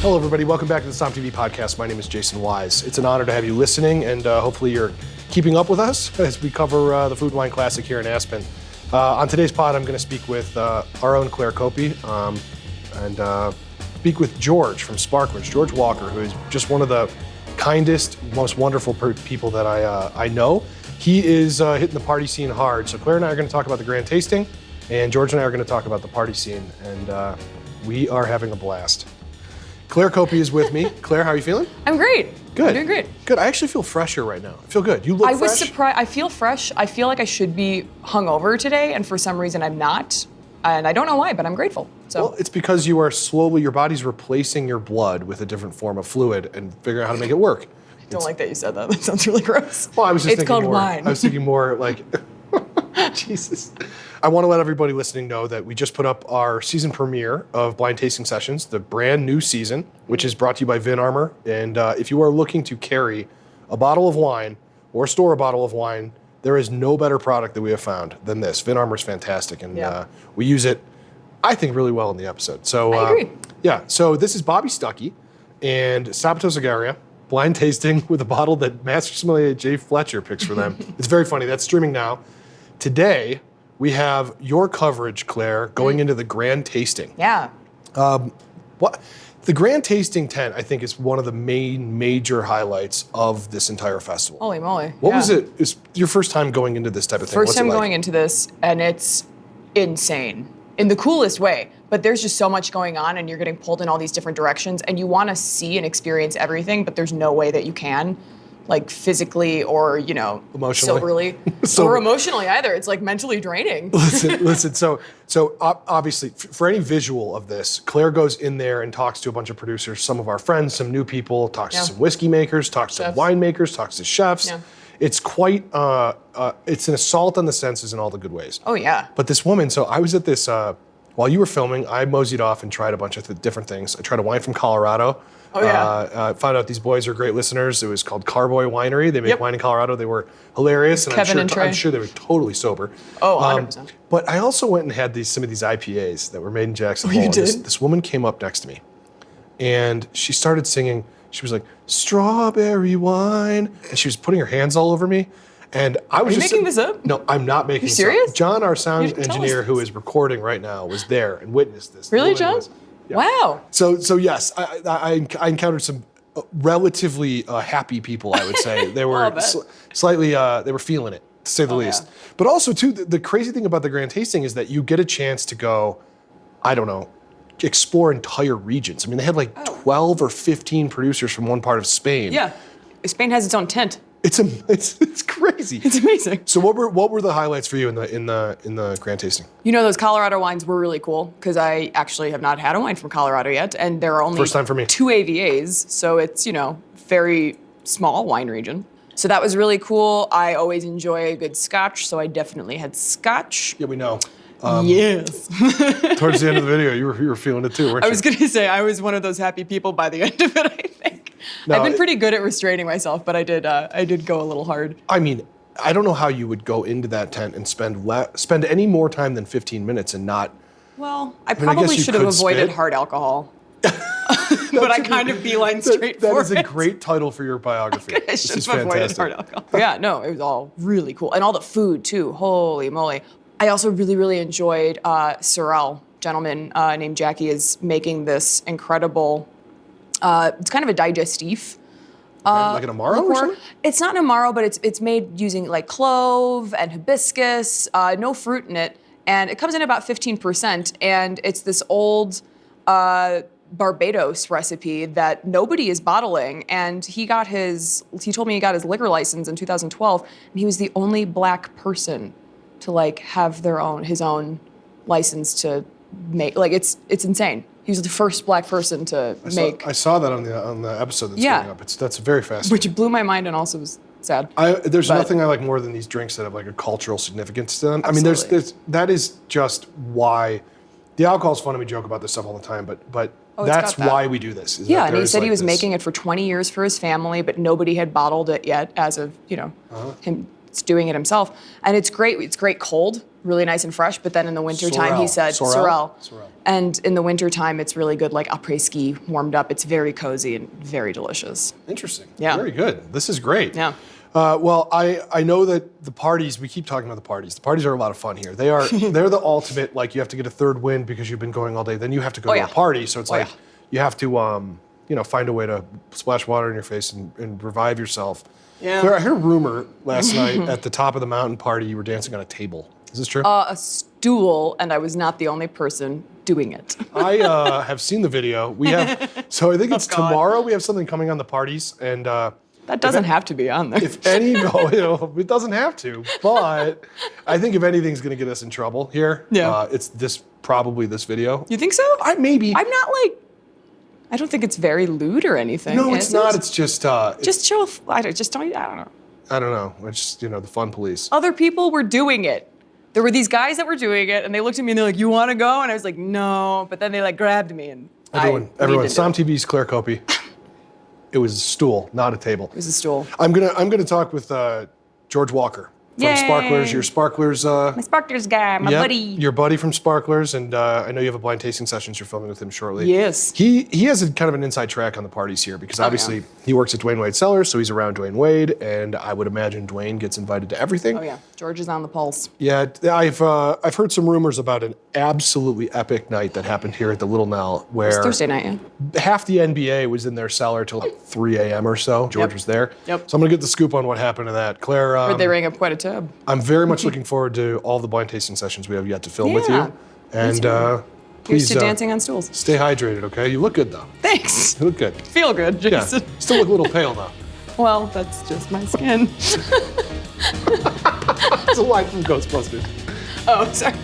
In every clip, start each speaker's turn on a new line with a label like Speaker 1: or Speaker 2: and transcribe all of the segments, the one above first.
Speaker 1: Hello, everybody. Welcome back to the Stomp TV podcast. My name is Jason Wise. It's an honor to have you listening, and hopefully you're keeping up with us as we cover the Food Wine Classic here in Aspen. On today's pod, I'm going to speak with our own Claire Copey and speak with George from Sparklers, George Walker, who is just one of the kindest, most wonderful people that I know. He is hitting the party scene hard. So Claire and I are going to talk about the grand tasting, and George and I are going to talk about the party scene, and we are having a blast. Claire Copey is with me. Claire, how are you feeling?
Speaker 2: I'm great.
Speaker 1: Good.
Speaker 2: I'm doing great.
Speaker 1: Good. I actually feel fresher right now. I feel good. You look fresh.
Speaker 2: I was surprised. I feel fresh. I feel like I should be hungover today, and for some reason I'm not. And I don't know why, but I'm grateful. So.
Speaker 1: Well, it's because you are slowly, your body's replacing your blood with a different form of fluid and figuring out how to make it work.
Speaker 2: I don't like that you said that. That sounds really gross.
Speaker 1: Well, I was just
Speaker 2: it's
Speaker 1: thinking
Speaker 2: called
Speaker 1: more.
Speaker 2: wine.
Speaker 1: I was thinking more like, Jesus. I want to let everybody listening know that we just put up our season premiere of Blind Tasting Sessions, the brand new season, which is brought to you by Vin Armor. And if you are looking to carry a bottle of wine or store a bottle of wine, there is no better product that we have found than this. Vin Armor is fantastic, and we use it, I think, really well in the episode. So
Speaker 2: I agree.
Speaker 1: Yeah, so this is Bobby Stuckey and Sabato Zagaria, blind tasting with a bottle that Master Sommelier Jay Fletcher picks for them. It's very funny. That's streaming now. Today, we have your coverage, Claire, going into the grand tasting.
Speaker 2: Yeah.
Speaker 1: What the grand tasting tent, I think, is one of the main major highlights of this entire festival.
Speaker 2: Holy moly.
Speaker 1: What was it? Is your first time going into this type of thing?
Speaker 2: First
Speaker 1: What's
Speaker 2: time
Speaker 1: it like?
Speaker 2: going into this, and it's insane in the coolest way. But there's just so much going on, and you're getting pulled in all these different directions, and you want to see and experience everything, but there's no way that you can, like physically or
Speaker 1: Emotionally.
Speaker 2: soberly, or emotionally either. It's like mentally draining.
Speaker 1: Listen. So obviously, for any visual of this, Claire goes in there and talks to a bunch of producers, some of our friends, some new people, talks to some whiskey makers, talks to winemakers, talks to chefs. Yeah. It's quite, it's an assault on the senses in all the good ways.
Speaker 2: Oh, yeah.
Speaker 1: But this woman, so I was at this, while you were filming, I moseyed off and tried a bunch of different things. I tried a wine from Colorado.
Speaker 2: Oh, yeah.
Speaker 1: Found out these boys are great listeners. It was called Carboy Winery. They make wine in Colorado. They were hilarious. And
Speaker 2: Kevin and Trey.
Speaker 1: I'm sure they were totally sober.
Speaker 2: Oh, 100%.
Speaker 1: But I also went and had some of these IPAs that were made in Jackson Hole.
Speaker 2: You did?
Speaker 1: This woman came up next to me, and she started singing. She was like, "Strawberry wine," and she was putting her hands all over me. And I was
Speaker 2: making this up?
Speaker 1: No, I'm not making this up.
Speaker 2: serious?
Speaker 1: John, our sound
Speaker 2: You didn't tell
Speaker 1: engineer
Speaker 2: us
Speaker 1: who
Speaker 2: this.
Speaker 1: is recording right now, was there and witnessed this.
Speaker 2: Really,
Speaker 1: The woman
Speaker 2: John?
Speaker 1: Yeah.
Speaker 2: Wow.
Speaker 1: So yes, I encountered some relatively happy people, I would say. They were slightly, they were feeling it, to say the least.
Speaker 2: Yeah.
Speaker 1: But also, too, the crazy thing about the grand tasting is that you get a chance to go, I don't know, explore entire regions. I mean, they had like 12 or 15 producers from one part of Spain.
Speaker 2: Yeah. Spain has its own tent.
Speaker 1: It's crazy.
Speaker 2: It's amazing.
Speaker 1: So what were the highlights for you in the grand tasting?
Speaker 2: Those Colorado wines were really cool because I actually have not had a wine from Colorado yet, and there are only
Speaker 1: First time for me.
Speaker 2: 2 AVAs, so it's very small wine region. So that was really cool. I always enjoy a good Scotch, so I definitely had Scotch.
Speaker 1: Yeah, we know.
Speaker 2: Yes.
Speaker 1: Towards the end of the video, you were feeling it too, weren't you?
Speaker 2: I was gonna say I was one of those happy people by the end of it. I think I've been pretty good at restraining myself, but I did go a little hard.
Speaker 1: I mean, I don't know how you would go into that tent and spend any more time than 15 minutes and not.
Speaker 2: Well, I
Speaker 1: guess
Speaker 2: probably
Speaker 1: you
Speaker 2: should have
Speaker 1: could
Speaker 2: avoided
Speaker 1: spit.
Speaker 2: hard alcohol. But I kind of beeline straight
Speaker 1: That
Speaker 2: for
Speaker 1: is
Speaker 2: it.
Speaker 1: a great title for your biography.
Speaker 2: I
Speaker 1: This
Speaker 2: should
Speaker 1: is
Speaker 2: have avoided
Speaker 1: fantastic.
Speaker 2: hard alcohol. Yeah, no, it was all really cool. And all the food, too. Holy moly. I also really, really enjoyed Sorel, gentleman named Jackie, is making this incredible, it's kind of a digestif.
Speaker 1: Like an Amaro or something?
Speaker 2: It's not an Amaro, but it's made using like clove and hibiscus, no fruit in it. And it comes in about 15%. And it's this old Barbados recipe that nobody is bottling. And he told me he got his liquor license in 2012. And he was the only black person to like have his own license to make, like it's insane. He was the first black person to make.
Speaker 1: I saw that on the episode that's coming up. That's very fascinating.
Speaker 2: Which blew my mind and also was sad.
Speaker 1: There's nothing I like more than these drinks that have like a cultural significance to them.
Speaker 2: Absolutely.
Speaker 1: I mean, that is just why the alcohol's fun and we joke about this stuff all the time, but that's why we do this.
Speaker 2: Yeah, and he said he was making it for 20 years for his family, but nobody had bottled it yet as of, him doing it himself, and it's great. It's great cold, really nice and fresh. But then in the wintertime, he said Sorel. And in the wintertime, it's really good, like après ski, warmed up. It's very cozy and very delicious.
Speaker 1: Interesting.
Speaker 2: Yeah.
Speaker 1: Very good. This is great.
Speaker 2: Yeah.
Speaker 1: Well, I know that the parties, we keep talking about the parties. The parties are a lot of fun here. They're the ultimate, like you have to get a third win because you've been going all day. Then you have to go to a party. So it's you have to, find a way to splash water in your face and revive yourself.
Speaker 2: Yeah.
Speaker 1: Claire, I heard a rumor last night at the top of the mountain party you were dancing on a table. Is this true?
Speaker 2: A stool, and I was not the only person doing it.
Speaker 1: I have seen the video. We have, so I think it's tomorrow. We have something coming on the parties, and
Speaker 2: that doesn't have to be on there.
Speaker 1: if any, it doesn't have to. But I think if anything's going to get us in trouble here, it's probably this video.
Speaker 2: You think so?
Speaker 1: Maybe.
Speaker 2: I'm not I don't think it's very lewd or anything.
Speaker 1: No, it's not. It's just.
Speaker 2: Just show. I don't know.
Speaker 1: I don't know. It's just the fun police.
Speaker 2: Other people were doing it. There were these guys that were doing it, and they looked at me and they're like, "You want to go?" And I was like, "No." But then they grabbed me and
Speaker 1: everyone. Som TV's Claire Copey. It was a stool, not a table.
Speaker 2: It was a stool.
Speaker 1: I'm gonna talk with George Walker from Sparklers. Your Sparklers.
Speaker 2: My Sparklers guy, my buddy.
Speaker 1: Your buddy from Sparklers, and I know you have a blind tasting sessions you're filming with him shortly.
Speaker 2: Yes.
Speaker 1: He has a kind of an inside track on the parties here because obviously he works at Dwayne Wade Cellars, so he's around Dwayne Wade, and I would imagine Dwayne gets invited to everything.
Speaker 2: Oh yeah, George is on the pulse.
Speaker 1: Yeah, I've heard some rumors about an absolutely epic night that happened here at the Little Nell where
Speaker 2: It was Thursday night,
Speaker 1: half the NBA was in their cellar till like 3 a.m. or so. George was there.
Speaker 2: Yep.
Speaker 1: So I'm gonna get the scoop on what happened to that. Claire,
Speaker 2: Heard they rang up quite a tab.
Speaker 1: I'm very much looking forward to all the blind tasting sessions we have yet to film with you. And please
Speaker 2: Here's to dancing on stools.
Speaker 1: stay hydrated, okay? You look good though.
Speaker 2: Thanks.
Speaker 1: You look good.
Speaker 2: Feel good, Jason.
Speaker 1: Yeah. Still look a little pale though.
Speaker 2: Well, that's just my skin.
Speaker 1: That's a line from Ghostbusters.
Speaker 2: Oh, sorry.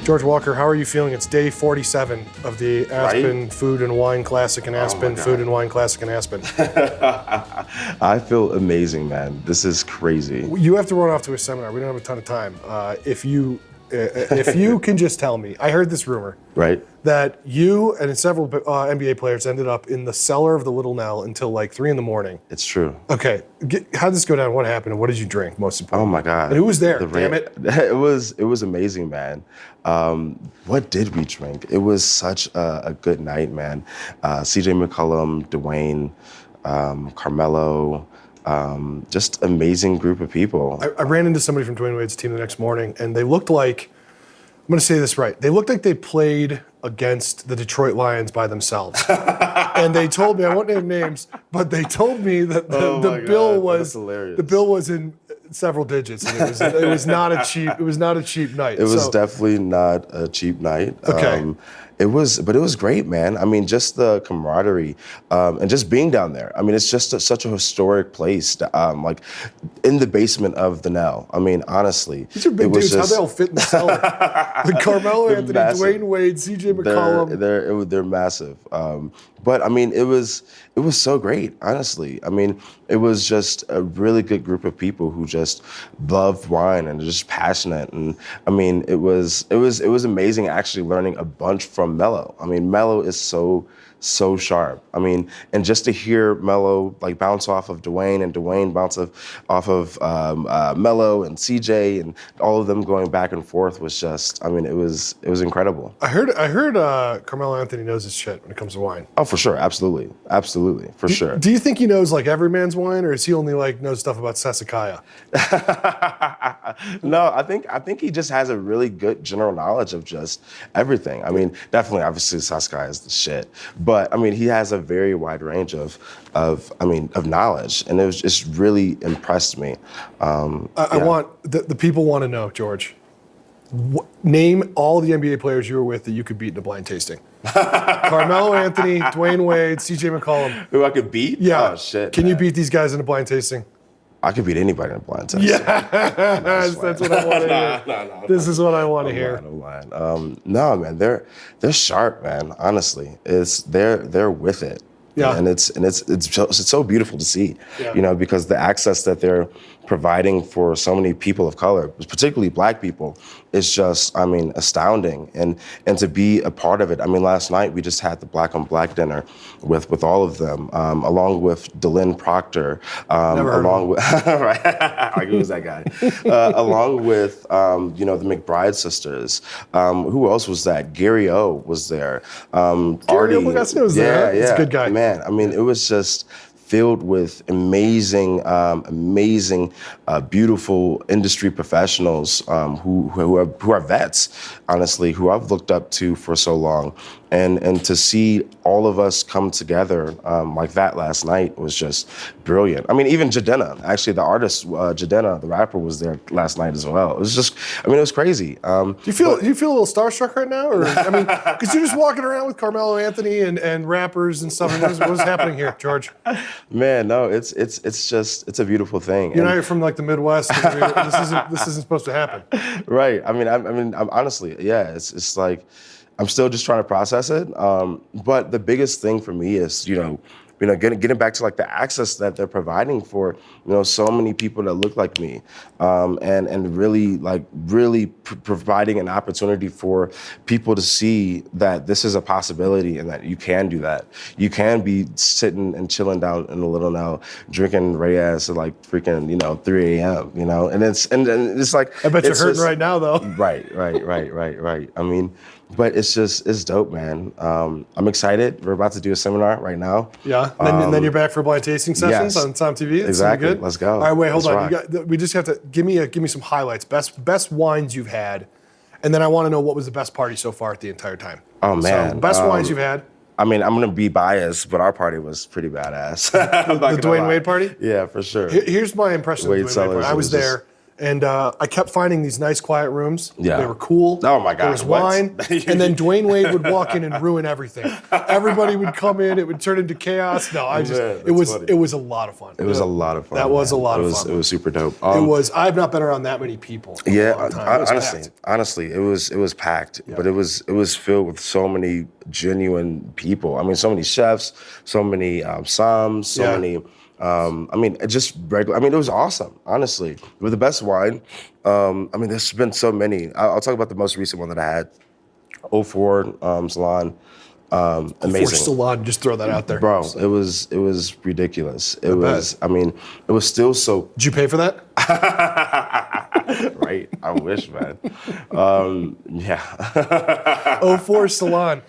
Speaker 1: George Walker, how are you feeling? It's day 47 of the Aspen Food and Wine Classic in Aspen, Food and Wine Classic in Aspen.
Speaker 3: I feel amazing, man. This is crazy.
Speaker 1: You have to run off to a seminar. We don't have a ton of time. If you can just tell me, I heard this rumor,
Speaker 3: Right?
Speaker 1: that you and several NBA players ended up in the cellar of the Little Nell until like 3 a.m.
Speaker 3: It's true.
Speaker 1: Okay, how did this go down? What happened? And what did you drink? Most important.
Speaker 3: Oh my God.
Speaker 1: And who was there? Damn it!
Speaker 3: It was amazing, man. What did we drink? It was such a good night, man. CJ McCollum, Dwayne, Carmelo. Just amazing group of people.
Speaker 1: I ran into somebody from Dwayne Wade's team the next morning, and they looked like, I'm going to say this right, they looked like they played against the Detroit Lions by themselves. And they told me, I won't name names, but they told me that the bill was in several digits, and it was not a cheap night.
Speaker 3: It was definitely not a cheap night.
Speaker 1: Okay.
Speaker 3: It was great, man. I mean, just the camaraderie and just being down there. I mean, it's just such a historic place, like in the basement of the Nell. I mean, honestly,
Speaker 1: these are big dudes. How they all fit in the cellar? Like Carmelo Anthony,
Speaker 3: massive.
Speaker 1: Dwayne Wade, CJ McCollum.
Speaker 3: They're massive. But I mean, it was so great, honestly. I mean, it was just a really good group of people who just loved wine and just passionate. And I mean, it was amazing actually learning a bunch from Melo. I mean, Melo is so sharp. I mean, and just to hear Melo like bounce off of Dwayne and Dwayne bounce off of Melo and CJ and all of them going back and forth was just, I mean, it was incredible.
Speaker 1: I heard Carmelo Anthony knows his shit when it comes to wine.
Speaker 3: Oh, for sure, absolutely, for sure.
Speaker 1: Do you think he knows like every man's wine, or is he only like knows stuff about Sassicaia?
Speaker 3: No, I think he just has a really good general knowledge of just everything. I mean, definitely, obviously, Sassicaia is the shit, but I mean, he has a very wide range of knowledge, and it was just really impressed me.
Speaker 1: I want the people want to know, George. Name all the NBA players you were with that you could beat in a blind tasting. Carmelo Anthony, Dwayne Wade, CJ McCollum.
Speaker 3: Who I could beat?
Speaker 1: Yeah.
Speaker 3: Oh, shit.
Speaker 1: Can you beat these guys in a blind tasting?
Speaker 3: I could beat anybody in a blind tasting.
Speaker 1: Yeah, that's what I want to hear. No. This is what I want to hear.
Speaker 3: I'm lying. No, man, they're sharp, man. Honestly, they're with it.
Speaker 1: Yeah.
Speaker 3: And it's so beautiful to see,
Speaker 1: Yeah.
Speaker 3: Because the access that they're providing for so many people of color, particularly Black people, is just, I mean, astounding. And to be a part of it. I mean, last night we just had the Black on Black dinner with all of them, along with Delynn Proctor, along with right, like, who's that guy? Along with the McBride sisters. Who else was that? Gary O was there.
Speaker 1: Gary
Speaker 3: Artie,
Speaker 1: Omogasio was there. He's a good guy.
Speaker 3: Man, I mean, it was just filled with amazing, beautiful industry professionals who are vets, honestly, who I've looked up to for so long, and to see all of us come together like that last night was just brilliant. I mean, even Jidenna, actually, the artist Jidenna, the rapper, was there last night as well. It was just, I mean, it was crazy.
Speaker 1: Do you feel a little starstruck right now, or I mean, because you're just walking around with Carmelo Anthony and rappers and stuff. What is happening here, George?
Speaker 3: Man, no, it's a beautiful thing.
Speaker 1: You know, you're from like the Midwest. This isn't supposed to happen.
Speaker 3: Right. I'm honestly, yeah. It's like I'm still just trying to process it. But the biggest thing for me is getting back to like the access that they're providing for so many people that look like me, and really providing an opportunity for people to see that this is a possibility and that you can do that. You can be sitting and chilling down in the Little Now, drinking Reyes at like freaking 3 a.m. And it's like
Speaker 1: I bet you're hurting right now though.
Speaker 3: Right. I mean, but it's dope, man. I'm excited. We're about to do a seminar right now.
Speaker 1: Yeah, and then you're back for blind tasting sessions
Speaker 3: yes,
Speaker 1: on Sam TV. It's
Speaker 3: exactly.
Speaker 1: Good.
Speaker 3: Let's go.
Speaker 1: All right, wait, hold
Speaker 3: Let's
Speaker 1: on. We just have to give me some highlights. Best wines you've had, and then I want to know what was the best party so far at the entire time.
Speaker 3: Oh man,
Speaker 1: so, best wines you've had.
Speaker 3: I mean, I'm gonna be biased, but our party was pretty badass.
Speaker 1: The Dwayne Wade party.
Speaker 3: Yeah, for sure.
Speaker 1: Here's my impression of the Dwayne Wade party. I was
Speaker 3: just
Speaker 1: there. And I kept finding these nice, quiet rooms.
Speaker 3: Yeah.
Speaker 1: They were cool.
Speaker 3: Oh, my God.
Speaker 1: There was wine. And then Dwayne Wade would walk in and ruin everything. Everybody would come in. It would turn into chaos. No, it was a lot of fun.
Speaker 3: It was a lot of fun.
Speaker 1: That was a lot of fun.
Speaker 3: It was super dope.
Speaker 1: I've not been around that many people.
Speaker 3: Yeah,
Speaker 1: Honestly,
Speaker 3: it was packed,
Speaker 1: Yeah.
Speaker 3: but it was filled with so many genuine people. I mean, so many chefs, so many somms, so many. Just regular. I mean, it was awesome, honestly. With the best wine, there's been so many. I'll talk about the most recent one that I had, 04 Salon. Amazing.
Speaker 1: 04 Salon, just throw that out there.
Speaker 3: Bro, it was ridiculous. It was still so.
Speaker 1: Did you pay for that?
Speaker 3: Right? I wish, man. Yeah.
Speaker 1: 04 Salon.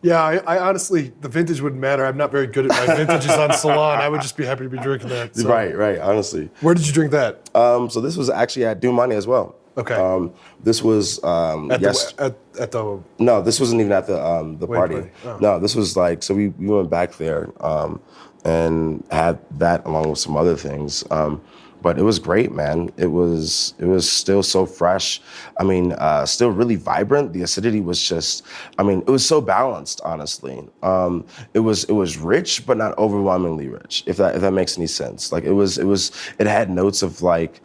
Speaker 1: Yeah, I honestly, the vintage wouldn't matter. I'm not very good at my vintages on Salon. I would just be happy to be drinking that. So.
Speaker 3: Right, honestly.
Speaker 1: Where did you drink that?
Speaker 3: So this was actually at Dumani as well.
Speaker 1: Okay.
Speaker 3: This was
Speaker 1: at the
Speaker 3: No, this wasn't even at the party.
Speaker 1: Oh.
Speaker 3: No, this was like, so we went back there and had that along with some other things. But it was great, man. It was still so fresh. I mean, still really vibrant. The acidity was just, it was so balanced, honestly. It was rich, but not overwhelmingly rich, if that makes any sense. Like it had notes of like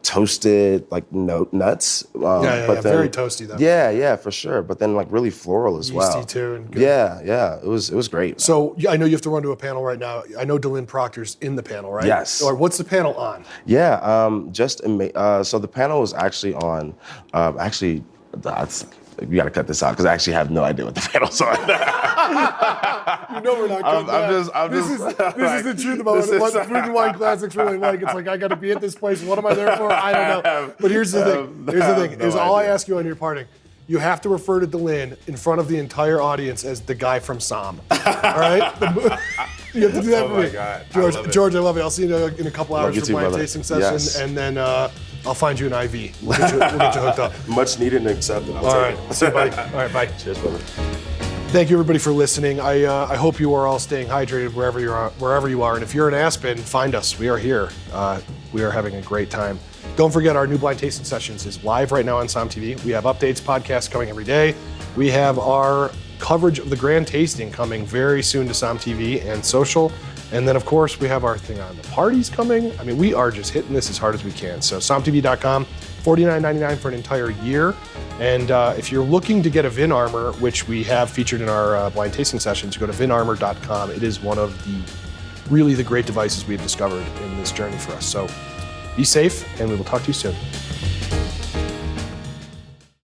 Speaker 3: toasted, like nuts. But then,
Speaker 1: very toasty though.
Speaker 3: Yeah, for sure. But then like really floral as well.
Speaker 1: Yeasty too. And good.
Speaker 3: Yeah. It was great. Man.
Speaker 1: So I know you have to run to a panel right now. I know Delynn Proctor's in the panel, right?
Speaker 3: Yes.
Speaker 1: Or what's the panel on?
Speaker 3: Yeah, so the panel was actually on, you got to cut this out because I actually have no idea what the panel's on.
Speaker 1: You know we're not cutting that. This is the truth about what Food and Wine Classics really like. It's like, I got to be at this place. What am I there for? I don't know. But here's the thing. Here's all I ask you on your parting. You have to refer to Delynn in front of the entire audience as the guy from Sam. All right? You have to do that for me.
Speaker 3: Oh, God.
Speaker 1: George, I love you. I'll see you in a couple hours
Speaker 3: you
Speaker 1: for
Speaker 3: too,
Speaker 1: my
Speaker 3: brother.
Speaker 1: tasting session.
Speaker 3: Yes.
Speaker 1: And then I'll find you an IV. We'll get you hooked up.
Speaker 3: Much needed and accepted.
Speaker 1: All right. See you, buddy. All right, bye.
Speaker 3: Cheers, brother.
Speaker 1: Thank you, everybody, for listening. I hope you are all staying hydrated wherever you are. And if you're in Aspen, find us. We are here. We are having a great time. Don't forget, our new blind tasting sessions is live right now on Sam TV. We have updates, podcasts coming every day. We have our coverage of the grand tasting coming very soon to Sam TV and social. And then, of course, we have our thing on the parties coming. I mean, we are just hitting this as hard as we can. So samtv.com, $49.99 for an entire year. And if you're looking to get a Vin Armor, which we have featured in our blind tasting sessions, go to vinarmor.com. It is one of the great devices we've discovered in this journey for us. So be safe, and we will talk to you soon.